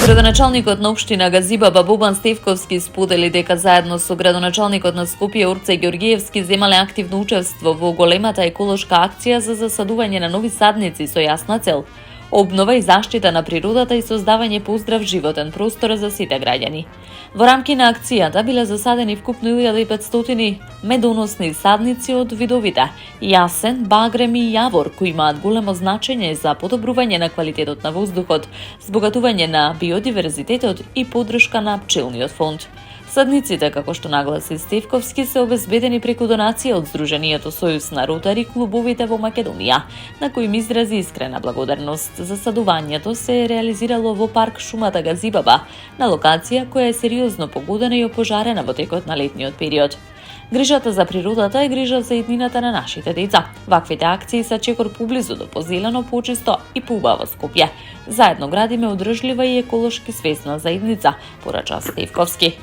Градоначалникот на општина Газибаба Бобан Стевковски сподели дека заедно со градоначалникот на Скопје Орце Ѓоргиевски земале активно учество во големата еколошка акција за засадување на нови садници со јасна цел обнова и заштита на природата и создавање поздрав животен простор за сите граѓани. Во рамки на акцијата биле засадени вкупно 1500 медоносни садници од видовите јасен, багрем и јавор, кои имаат големо значење за подобрување на квалитетот на воздухот, збогатување на биодиверзитетот и поддршка на пчелниот фонд. Садниците, како што нагласи Стевковски, се обезбедени преку донација од Сдруженијето Сојуз на ротари клубовите во Македонија, на кои им изрази искрена благодарност. Засадувањето се реализирало во парк Шумата Газибаба, на локација која е сериозно погодена и опожарена во текот на летниот период. Грижата за природата е грижа за иднината на нашите деца. Ваквите акции са чекор поблизу до позелено, почисто и поубаво Скопје. Заедно градиме одржлива и еколошки свесна заедница, порача Стевковски.